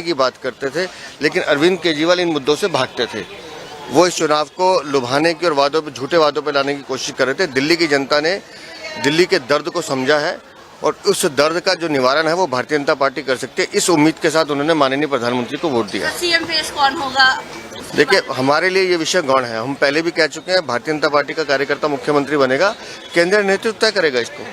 की बात करते थे, लेकिन अरविंद केजरीवाल इन मुद्दों से भागते थे। वो इस चुनाव को लुभाने की और वादों पे, झूठे वादों पे लाने की कोशिश कर रहे थे। दिल्ली की जनता ने दिल्ली के दर्द को समझा है और उस दर्द का जो निवारण है वो भारतीय जनता पार्टी कर सकती है। इस उम्मीद के साथ उन्होंने माननीय प्रधानमंत्री को वोट दिया। सीएम पेश कौन होगा? देखिए, हमारे लिए ये विषय गौण है। हम पहले भी कह चुके हैं, भारतीय जनता पार्टी का कार्यकर्ता मुख्यमंत्री बनेगा, केंद्रीय नेतृत्व तय करेगा इसको।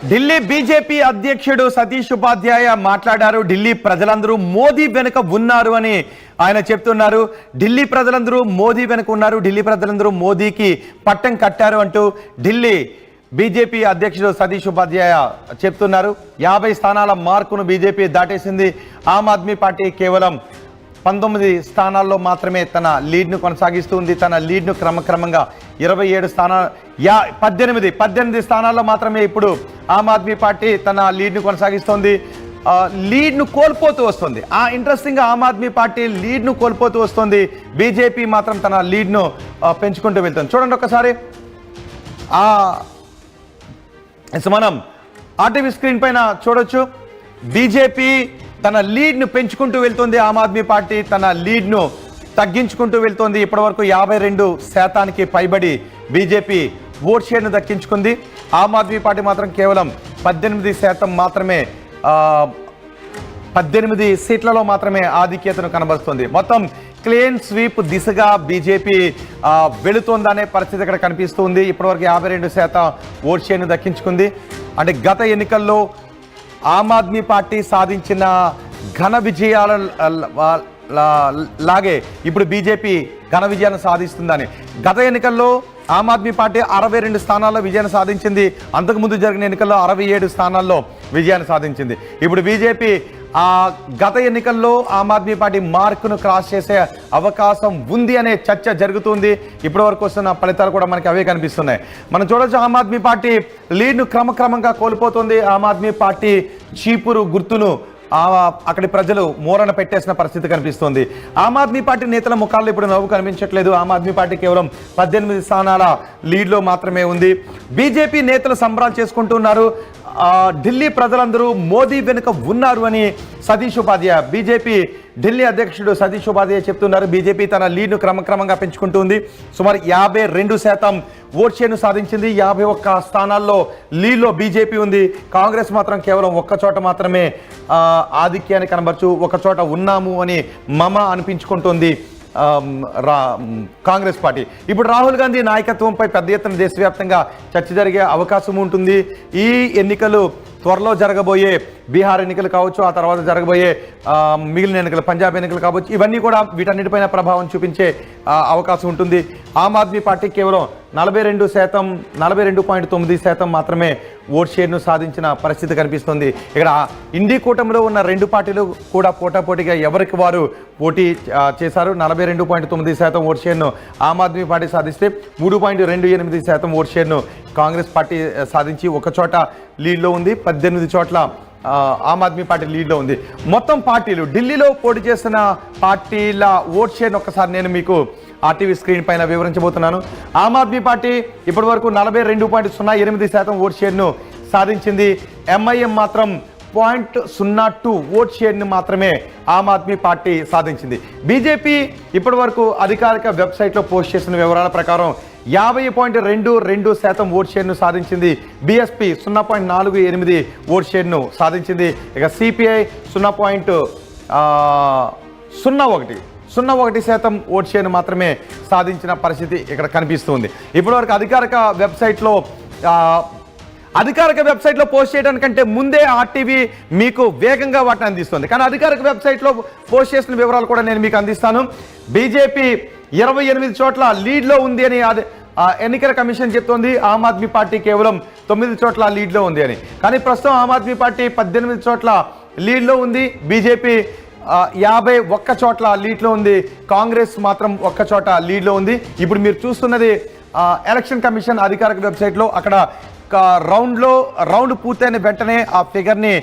ఢిల్లీ బీజేపీ అధ్యక్షుడు సతీష్ ఉపాధ్యాయ మాట్లాడారు. ఢిల్లీ ప్రజలందరూ మోదీ వెనుక ఉన్నారు అని ఆయన చెప్తున్నారు. ఢిల్లీ ప్రజలందరూ మోదీ వెనుక ఉన్నారు, ఢిల్లీ ప్రజలందరూ మోదీకి పట్టం కట్టారు అంటూ ఢిల్లీ బీజేపీ అధ్యక్షుడు సతీష్ ఉపాధ్యాయ చెప్తున్నారు. 50 స్థానాల మార్కును బీజేపీ దాటేసింది. ఆమ్ ఆద్మీ పార్టీ కేవలం 19 స్థానాల్లో మాత్రమే తన లీడ్ను కొనసాగిస్తుంది. తన లీడ్ను క్రమక్రమంగా 27 స్థానాలు 18 స్థానాల్లో మాత్రమే ఇప్పుడు ఆమ్ ఆద్మీ పార్టీ తన లీడ్ను కొనసాగిస్తోంది. లీడ్ను కోల్పోతూ వస్తుంది. ఇంట్రెస్టింగ్గా ఆమ్ ఆద్మీ పార్టీ లీడ్ను కోల్పోతూ వస్తుంది. బీజేపీ మాత్రం తన లీడ్ను పెంచుకుంటూ వెళ్తుంది. చూడండి ఒకసారి, మనం ఆర్టీవీ స్క్రీన్ పైన చూడొచ్చు. బీజేపీ తన లీడ్ను పెంచుకుంటూ వెళ్తుంది, ఆమ్ ఆద్మీ పార్టీ తన లీడ్ను తగ్గించుకుంటూ వెళ్తుంది. ఇప్పటివరకు 52% పైబడి బీజేపీ ఓట్ షేర్ను దక్కించుకుంది. ఆమ్ ఆద్మీ పార్టీ మాత్రం కేవలం 18% మాత్రమే, 18 సీట్లలో మాత్రమే ఆధిక్యతను కనబరుస్తుంది. మొత్తం క్లీన్ స్వీప్ దిశగా బీజేపీ వెళుతోందనే పరిస్థితి ఇక్కడ కనిపిస్తుంది. ఇప్పటివరకు 52% ఓట్ షేర్ను దక్కించుకుంది. అంటే గత ఎన్నికల్లో ఆమ్ ఆద్మీ పార్టీ సాధించిన ఘన విజయాల లాగే ఇప్పుడు బీజేపీ ఘన విజయాన్ని సాధిస్తుందని. గత ఎన్నికల్లో ఆమ్ ఆద్మీ పార్టీ 62 స్థానాల్లో విజయాన్ని సాధించింది. అంతకుముందు జరిగిన ఎన్నికల్లో 67 స్థానాల్లో విజయాన్ని సాధించింది. ఇప్పుడు బీజేపీ గత ఎన్నికల్లో ఆమ్ ఆద్మీ పార్టీ మార్కును క్రాస్ చేసే అవకాశం ఉంది అనే చర్చ జరుగుతుంది. ఇప్పటి వరకు వస్తున్న ఫలితాలు కూడా మనకి అవే కనిపిస్తున్నాయి. మనం చూడొచ్చు, ఆమ్ ఆద్మీ పార్టీ లీడ్ను క్రమక్రమంగా కోల్పోతుంది. ఆమ్ ఆద్మీ పార్టీ చీపురు గుర్తును అక్కడి ప్రజలు మూలన పెట్టేసిన పరిస్థితి కనిపిస్తుంది. ఆమ్ ఆద్మీ పార్టీ నేతల ముఖాల్లో ఇప్పుడు నవ్వు కనిపించట్లేదు. ఆమ్ ఆద్మీ పార్టీ కేవలం 18 స్థానాల లీడ్లో మాత్రమే ఉంది. బీజేపీ నేతలు సంబరాలు చేసుకుంటున్నారు. ఢిల్లీ ప్రజలందరూ మోదీ వెనుక ఉన్నారు అని సతీష్ ఉపాధ్యాయ, బీజేపీ ఢిల్లీ అధ్యక్షుడు సతీష్ ఉపాధ్యాయ చెప్తున్నారు. బీజేపీ తన లీడ్ను క్రమక్రమంగా పెంచుకుంటుంది. సుమారు 52% ఓట్ షేర్ను సాధించింది. 51 స్థానాల్లో లీడ్లో బీజేపీ ఉంది. కాంగ్రెస్ మాత్రం కేవలం ఒక్క చోట మాత్రమే ఆధిక్యాన్ని కనబరచు, ఒక చోట ఉన్నాము అని మమ అనిపించుకుంటుంది కాంగ్రెస్ పార్టీ. ఇప్పుడు రాహుల్ గాంధీ నాయకత్వంపై పెద్ద ఎత్తున దేశవ్యాప్తంగా చర్చ జరిగే అవకాశం ఉంటుంది. ఈ ఎన్నికలు త్వరలో జరగబోయే బీహార్ ఎన్నికలు కావచ్చు, ఆ తర్వాత జరగబోయే మిగిలిన ఎన్నికలు, పంజాబ్ ఎన్నికలు కావచ్చు, ఇవన్నీ కూడా వీటన్నిటిపైన ప్రభావం చూపించే అవకాశం ఉంటుంది. ఆమ్ ఆద్మీ పార్టీ కేవలం 42.9% మాత్రమే ఓట్ షేర్ను సాధించిన పరిస్థితి కనిపిస్తుంది. ఇక్కడ ఇండి కూటమిలో ఉన్న 2 పార్టీలు కూడా పోటాపోటీగా ఎవరికి వారు పోటీ చేశారు. 42.9% ఓట్ షేర్ను ఆమ్ ఆద్మీ పార్టీ సాధిస్తే 3.28% ఓట్ షేర్ను కాంగ్రెస్ పార్టీ సాధించి ఒక చోట లీడ్లో ఉంది. 18 చోట్ల ఆమ్ ఆద్మీ పార్టీ లీడ్లో ఉంది. మొత్తం పార్టీలు ఢిల్లీలో పోటీ చేస్తున్న పార్టీల ఓట్ షేర్ను ఒకసారి నేను మీకు ఆర్టీవీ స్క్రీన్ పైన వివరించబోతున్నాను. ఆమ్ ఆద్మీ పార్టీ ఇప్పటి వరకు 42.08% ఓట్ షేర్ను సాధించింది. ఎంఐఎం మాత్రం 0.02 ఓట్ షేర్ని మాత్రమే ఆమ్ ఆద్మీ పార్టీ సాధించింది. బీజేపీ ఇప్పటి వరకు అధికారిక వెబ్సైట్లో పోస్ట్ చేసిన వివరాల ప్రకారం 50.22% ఓట్ షేర్ను సాధించింది. బీఎస్పీ 0.48 ఓట్ షేర్ను సాధించింది. ఇక సిపిఐ 0.01% ఓట్ షేర్ను మాత్రమే సాధించిన పరిస్థితి ఇక్కడ కనిపిస్తుంది. ఇప్పటివరకు అధికారిక వెబ్సైట్లో పోస్ట్ చేయడానికంటే ముందే ఆర్టీవీ మీకు వేగంగా వాటిని అందిస్తుంది. కానీ అధికారిక వెబ్సైట్లో పోస్ట్ చేసిన వివరాలు కూడా నేను మీకు అందిస్తాను. బీజేపీ 28 చోట్ల లీడ్లో ఉంది అని ఎన్నికల కమిషన్ చెప్తోంది. ఆమ్ ఆద్మీ పార్టీ కేవలం 9 చోట్ల లీడ్లో ఉంది అని. కానీ ప్రస్తుతం ఆమ్ ఆద్మీ పార్టీ 18 చోట్ల లీడ్లో ఉంది. బీజేపీ 51 చోట్ల లీడ్లో ఉంది. కాంగ్రెస్ మాత్రం 1 చోట లీడ్లో ఉంది. ఇప్పుడు మీరు చూస్తున్నది ఎలక్షన్ కమిషన్ అధికారిక వెబ్సైట్లో. అక్కడ రౌండ్ పూర్తయిన వెంటనే ఆ ఫిగర్ని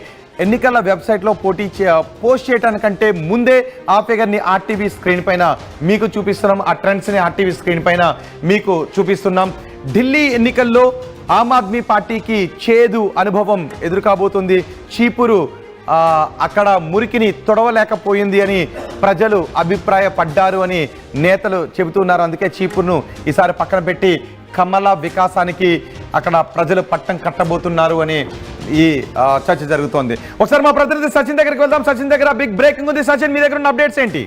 ఎన్నికల వెబ్సైట్లో పోస్ట్ చేయడానికంటే ముందే ఆ ఫిగర్ని ఆర్టీవీ స్క్రీన్ పైన మీకు చూపిస్తున్నాం. ఆ ట్రెండ్స్ని ఆర్టీవీ స్క్రీన్ పైన మీకు చూపిస్తున్నాం. ఢిల్లీ ఎన్నికల్లో ఆమ్ ఆద్మీ పార్టీకి చేదు అనుభవం ఎదురుకాబోతుంది. చీపురు అక్కడ మురికిని తొడవలేకపోయింది అని ప్రజలు అభిప్రాయపడ్డారు అని నేతలు చెబుతున్నారు. అందుకే చీపురును ఈసారి పక్కన పెట్టి కమల వికాసానికి అక్కడ ప్రజలు పట్టం కట్టబోతున్నారు అని ఈ చర్చ జరుగుతోంది. ఒకసారి మా ప్రతినిధి సచిన్ దగ్గరికి వెళ్దాం. సచిన్ దగ్గర బిగ్ బ్రేకింగ్ ఉంది. సచిన్, మీ దగ్గర ఉన్న అప్డేట్స్ ఏంటి?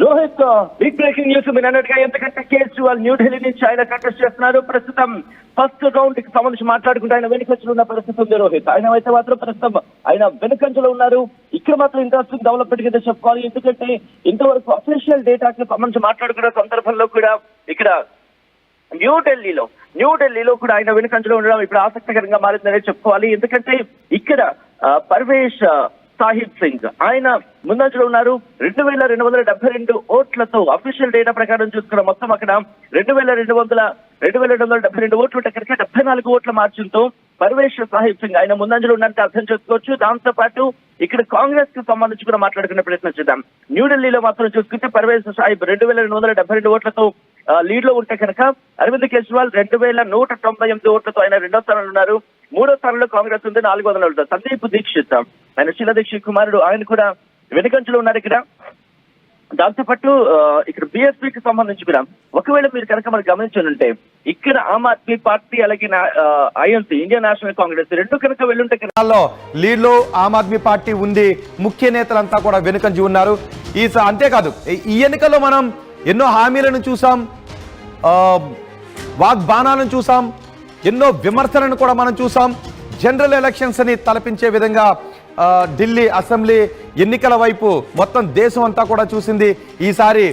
రోహిత్, బిగ్ బ్రేకింగ్ న్యూస్ మీరు అన్నట్టుగా ఎందుకంటే కేజ్రీవాల్ న్యూఢిల్లీ నుంచి ఆయన కంటెస్ట్ చేస్తున్నారు. ప్రస్తుతం ఫస్ట్ రౌండ్ కి సంబంధించి మాట్లాడుకుంటే ఆయన వెనుకంజలో ఉన్న పరిస్థితి ఉంది రోహిత్. ఆయన అయితే మాత్రం ప్రస్తుతం ఆయన వెనుకంజలో ఉన్నారు. ఇక్కడ మాత్రం ఇంట్రెస్టింగ్ డెవలప్మెంట్ కింద చెప్పుకోవాలి. ఎందుకంటే ఇంతవరకు అఫీషియల్ డేటాకి సంబంధించి మాట్లాడుకున్న సందర్భంలో కూడా ఇక్కడ న్యూఢిల్లీలో కూడా ఆయన వెనుకంజలో ఉండడం ఇప్పుడు ఆసక్తికరంగా మారిందనే చెప్పుకోవాలి. ఎందుకంటే ఇక్కడ పర్వేష్ సాహిబ్ సింగ్ ఆయన ముందంజలో ఉన్నారు. 2272 ఓట్లతో అఫీషియల్ డేటా ప్రకారం చూసుకున్న మొత్తం అక్కడ 2272 ఓట్లు ఉంటే కనుక 74 ఓట్ల మార్జిన్తో పర్వేష్ సాహిబ్ సింగ్ ఆయన ముందంజలో ఉన్నట్టు అర్థం చేసుకోవచ్చు. దాంతో పాటు ఇక్కడ కాంగ్రెస్ కి సంబంధించి కూడా మాట్లాడుకునే ప్రయత్నం చేద్దాం. న్యూఢిల్లీలో మాత్రం చూసుకుంటే పర్వేష్ సాహిబ్ 2272 ఓట్లతో లీడ్ లో ఉంటే కనుక అరవింద్ కేజ్రీవాల్ 2198 ఓట్లతో ఆయన 2వ స్థానంలో ఉన్నారు. 3వ స్థానంలో కాంగ్రెస్ ఉంది 400 ఓట్లతో. సందీప్ దీక్షిత్ ఆయన శీలా దీక్షిత్ కుమారుడు ఆయన కూడా వెనుకంజలో ఉన్నారు ఇక్కడ. దాంతోపాటు ఇక్కడ బీఎస్పీకి సంబంధించి కూడా ఒకవేళ మీరు కనుక మనం గమనించాలంటే ఇక్కడ ఆమ్ ఆద్మీ పార్టీ అలాగే ఐఎన్సీ ఇండియన్ నేషనల్ కాంగ్రెస్ రెండు కనుక వెళ్ళుంటే లీడ్ లో ఆమ్ ఆద్మీ పార్టీ ఉంది. ముఖ్య నేతలంతా కూడా వెనుకంజి ఉన్నారు. అంతేకాదు ఈ ఎన్నికల్లో మనం ఎన్నో హామీలను చూసాం, వాగ్బానాలను చూసాం, ఎన్నో విమర్శలను కూడా మనం చూసాం. జనరల్ ఎలక్షన్స్ అని తలపించే విధంగా ఢిల్లీ అసెంబ్లీ ఎన్నికల వైపు మొత్తం దేశం అంతా కూడా చూసింది. ఈసారి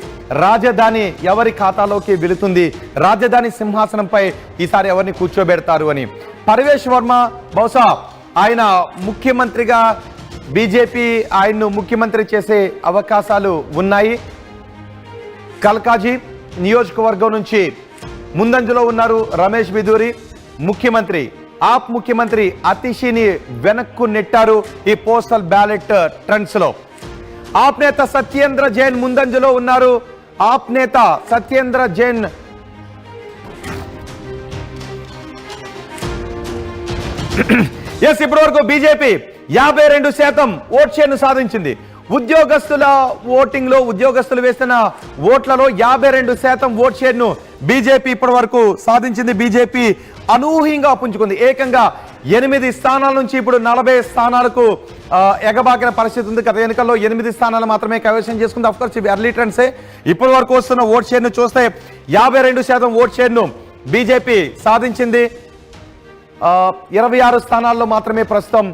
రాజధాని ఎవరి ఖాతాలోకి వెళుతుంది, రాజధాని సింహాసనంపై ఈసారి ఎవరిని కూర్చోబెడతారు అని. పర్వేష్ వర్మ బహుశా ఆయన ముఖ్యమంత్రిగా బీజేపీ ఆయన్ను ముఖ్యమంత్రి చేసే అవకాశాలు ఉన్నాయి. కల్కాజీ నియోజకవర్గం నుంచి ముందంజలో ఉన్నారు రమేష్ బిధూరి. ముఖ్యమంత్రి ఆప్ ముఖ్యమంత్రి అతిషిని వెనక్కు నెట్టారు ఈ పోస్టల్ బ్యాలెట్ ట్రెండ్స్ లో. ఆప్ నేత సత్యేంద్ర జైన్ ముందంజలో ఉన్నారు. ఆప్ నేత సత్యేంద్ర జైన్ ఇప్పటి వరకు బీజేపీ 52% ఓట్ షేర్ను సాధించింది. ఉద్యోగస్తుల ఓటింగ్ లో ఉద్యోగస్తులు వేసిన ఓట్లలో 52% ఓట్ షేర్ను బీజేపీ ఇప్పటి వరకు సాధించింది. బీజేపీ అనూహ్యంగా పుంజుకుంది. ఏకంగా 8 స్థానాల నుంచి ఇప్పుడు 40 స్థానాలకు ఎగబాకిన పరిస్థితి ఉంది. గత ఎన్నికల్లో 8 స్థానాలు మాత్రమే కైవసం చేసుకుంది. అఫ్కోర్స్ ఇవి ఎర్లీ ట్రెండ్సే. ఇప్పటి వరకు వస్తున్న ఓట్ షేర్ను చూస్తే 52% ఓట్ షేర్ను బీజేపీ సాధించింది. 26 స్థానాల్లో మాత్రమే ప్రస్తుతం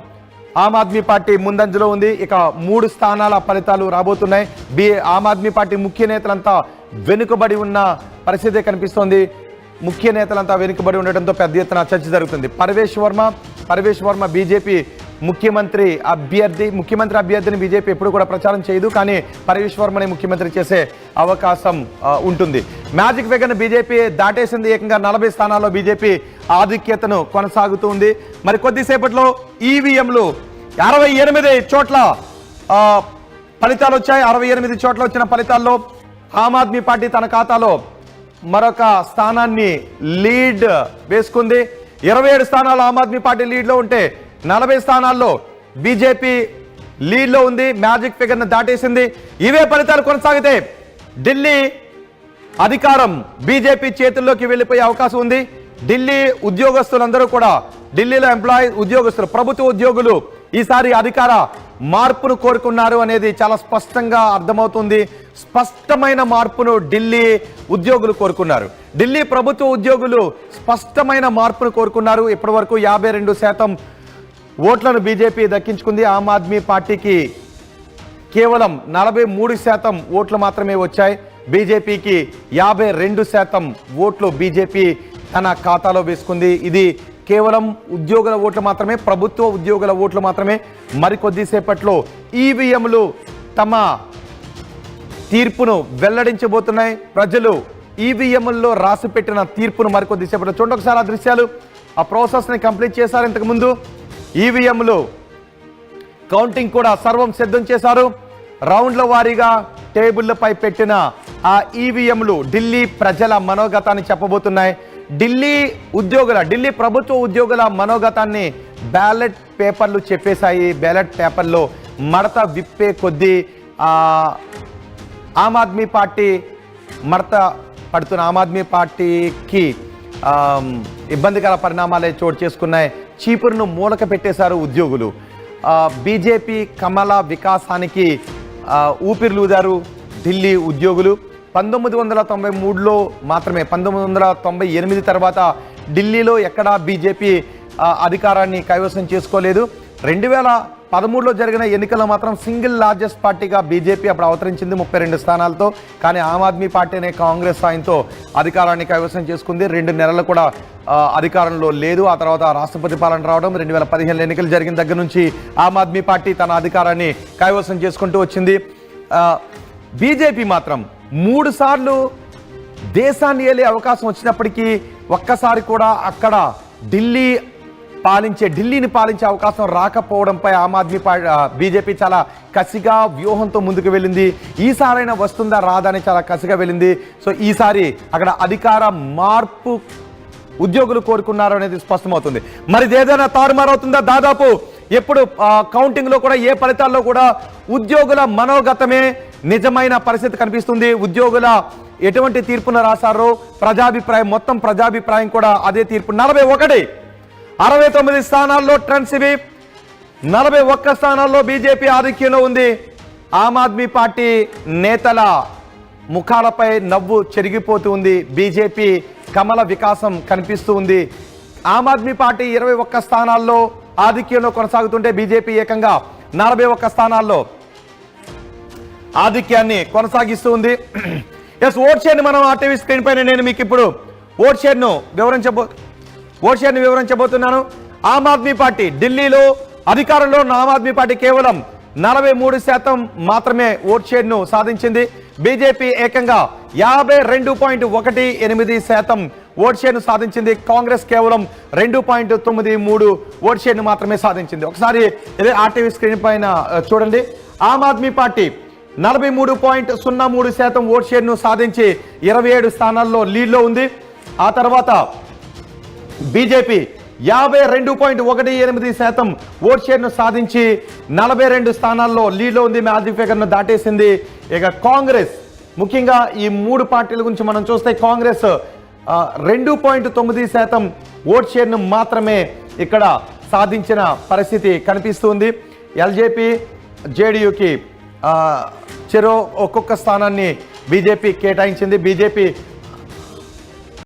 ఆమ్ ఆద్మీ పార్టీ ముందంజలో ఉంది. ఇక 3 స్థానాల ఫలితాలు రాబోతున్నాయి. ఆమ్ ఆద్మీ పార్టీ ముఖ్య నేతలంతా వెనుకబడి ఉన్న పరిస్థితి కనిపిస్తోంది. ముఖ్య నేతలంతా వెనుకబడి ఉండడంతో పెద్ద ఎత్తున చర్చ జరుగుతుంది. పర్వేష్ వర్మ బీజేపీ ముఖ్యమంత్రి అభ్యర్థిని బీజేపీ ఎప్పుడు కూడా ప్రచారం చేయదు. కానీ పర్వేష్ వర్మని ముఖ్యమంత్రి చేసే అవకాశం ఉంటుంది. మ్యాజిక్ ఫిగర్ను బీజేపీ దాటేసింది. ఏకంగా 40 స్థానాల్లో బీజేపీ ఆధిక్యతను కొనసాగుతుంది. మరి కొద్దిసేపట్లో ఈవీఎంలు 68 చోట్ల ఫలితాలు వచ్చాయి. 68 చోట్ల వచ్చిన ఫలితాల్లో ఆమ్ ఆద్మీ పార్టీ తన ఖాతాలో మరొక స్థానాన్ని లీడ్ వేసుకుంది. 27 స్థానాలు ఆమ్ ఆద్మీ పార్టీ లీడ్లో ఉంటే 40 స్థానాల్లో బీజేపీ లీడ్లో ఉంది. మ్యాజిక్ ఫిగర్ను దాటేసింది. ఇవే ఫలితాలు కొనసాగితే ఢిల్లీ అధికారం బీజేపీ చేతుల్లోకి వెళ్ళిపోయే అవకాశం ఉంది. ఢిల్లీ ఉద్యోగస్తులందరూ కూడా ఢిల్లీలో ఉద్యోగస్తులు ప్రభుత్వ ఉద్యోగులు ఈసారి అధికార మార్పును కోరుకున్నారు అనేది చాలా స్పష్టంగా అర్థమవుతుంది. స్పష్టమైన మార్పును ఢిల్లీ ఉద్యోగులు కోరుకున్నారు. ఢిల్లీ ప్రభుత్వ ఉద్యోగులు స్పష్టమైన మార్పును కోరుకున్నారు. ఇప్పటి వరకు 52% ఓట్లను బీజేపీ దక్కించుకుంది. ఆమ్ ఆద్మీ పార్టీకి కేవలం 43% ఓట్లు మాత్రమే వచ్చాయి. బీజేపీకి 52% ఓట్లు బీజేపీ తన ఖాతాలో వేసుకుంది. ఇది కేవలం ఉద్యోగుల ఓట్లు మాత్రమే, ప్రభుత్వ ఉద్యోగుల ఓట్లు మాత్రమే. మరికొద్దిసేపట్లో ఈవీఎంలు తమ తీర్పును వెల్లడించబోతున్నాయి. ప్రజలు ఈవీఎంల్లో రాసి పెట్టిన తీర్పును మరికొద్దిసేపట్లో చూడండి. ఒకసారి ఆ దృశ్యాలు, ఆ ప్రాసెస్ని కంప్లీట్ చేశారు ఇంతకుముందు. ఈవీఎంలు కౌంటింగ్ కూడా సర్వం సిద్ధం చేశారు. రౌండ్ల వారీగా టేబుళ్లపై పెట్టిన ఆ ఈవీఎంలు ఢిల్లీ ప్రజల మనోగతాన్ని చెప్పబోతున్నాయి. ఢిల్లీ ప్రభుత్వ ఉద్యోగుల మనోగతాన్ని బ్యాలెట్ పేపర్లు చెప్పేశాయి. బ్యాలెట్ పేపర్లో మడత విప్పే కొద్దీ ఆమ్ ఆద్మీ పార్టీ మడత పడుతున్న ఆమ్ ఆద్మీ పార్టీకి ఇబ్బందికర పరిణామాలే చోటు చేసుకున్నాయి. చీపురును మూలక పెట్టేశారు ఉద్యోగులు. బీజేపీ కమల వికాసానికి ఊపిరిలూదారు ఢిల్లీ ఉద్యోగులు. 1993లో మాత్రమే, 1998 తర్వాత ఢిల్లీలో ఎక్కడా బీజేపీ అధికారాన్ని కైవసం చేసుకోలేదు. 2013లో జరిగిన ఎన్నికల్లో మాత్రం సింగిల్ లార్జెస్ట్ పార్టీగా బీజేపీ అప్పుడు అవతరించింది 32 స్థానాలతో. కానీ ఆమ్ ఆద్మీ పార్టీనే కాంగ్రెస్ సాయంతో అధికారాన్ని కైవసం చేసుకుంది. 2 నెలలు కూడా అధికారంలో లేదు. ఆ తర్వాత రాష్ట్రపతి పాలన రావడం, 2015 ఎన్నికలు జరిగిన దగ్గర నుంచి ఆమ్ ఆద్మీ పార్టీ తన అధికారాన్ని కైవసం చేసుకుంటూ వచ్చింది. బీజేపీ మాత్రం 3 సార్లు దేశాన్ని ఏలే అవకాశం వచ్చినప్పటికీ ఒక్కసారి కూడా అక్కడ ఢిల్లీని పాలించే అవకాశం రాకపోవడంపై ఆమ్ ఆద్మీ బీజేపీ చాలా కసిగా వ్యూహంతో ముందుకు వెళ్ళింది. ఈసారైనా వస్తుందా రాదా అని చాలా కసిగా వెళ్ళింది. సో ఈసారి అక్కడ అధికార మార్పు ఉద్యోగులు కోరుకున్నారు అనేది స్పష్టమవుతుంది. మరి ఏదైనా తారుమారవుతుందా? దాదాపు ఎప్పుడు కౌంటింగ్లో కూడా ఏ ఫలితాల్లో కూడా ఉద్యోగుల మనోగతమే నిజమైన పరిస్థితి కనిపిస్తుంది. ఉద్యోగుల ఎటువంటి తీర్పును రాశారో ప్రజాభిప్రాయం, మొత్తం ప్రజాభిప్రాయం కూడా అదే తీర్పు. 69 స్థానాల్లో ట్రెండ్స్ ఇవి. 41 స్థానాల్లో బీజేపీ ఆధిక్యంలో ఉంది. ఆమ్ ఆద్మీ పార్టీ నేతల ముఖాలపై నవ్వు చెరిగిపోతూ ఉంది. బీజేపీ కమల వికాసం కనిపిస్తూ ఉంది. ఆమ్ ఆద్మీ పార్టీ 21 స్థానాల్లో ఆధిక్యంలో కొనసాగుతుంటే బీజేపీ ఏకంగా 41 స్థానాల్లో ఆధిక్యాన్ని కొనసాగిస్తూ ఉంది. ఎస్, ఓట్ షేర్ని మనం ఆ టీవీ స్క్రీన్ పైన నేను మీకు ఇప్పుడు ఓట్ షేర్ను వివరించబోతున్నాను. ఆమ్ ఆద్మీ పార్టీ ఢిల్లీలో అధికారంలో ఉన్న ఆమ్ ఆద్మీ పార్టీ కేవలం 43% మాత్రమే ఓట్ షేర్ను సాధించింది. బీజేపీ ఏకంగా 52.18% ఓట్ షేర్ను సాధించింది. కాంగ్రెస్ కేవలం 2.93 ఓట్ షేర్ను మాత్రమే సాధించింది. ఒకసారి ఇదే ఆర్టీవీ స్క్రీన్ పైన చూడండి. ఆమ్ ఆద్మీ పార్టీ 43.03% ఓట్ షేర్ను సాధించి 27 స్థానాల్లో లీడ్లో ఉంది. ఆ తర్వాత బీజేపీ 52.18% ఓట్ షేర్ను సాధించి 42 స్థానాల్లో లీడ్లో ఉంది. మ్యాజిక్ ఫిగర్ను దాటేసింది. ఇక కాంగ్రెస్, ముఖ్యంగా ఈ 3 పార్టీల గురించి మనం చూస్తే కాంగ్రెస్ 2.9% ఓట్ షేర్ను మాత్రమే ఇక్కడ సాధించిన పరిస్థితి కనిపిస్తుంది. ఎల్జేపీ, జేడీయూకి ఒక్కొక్క స్థానాన్ని బీజేపీ కేటాయించింది. బీజేపీ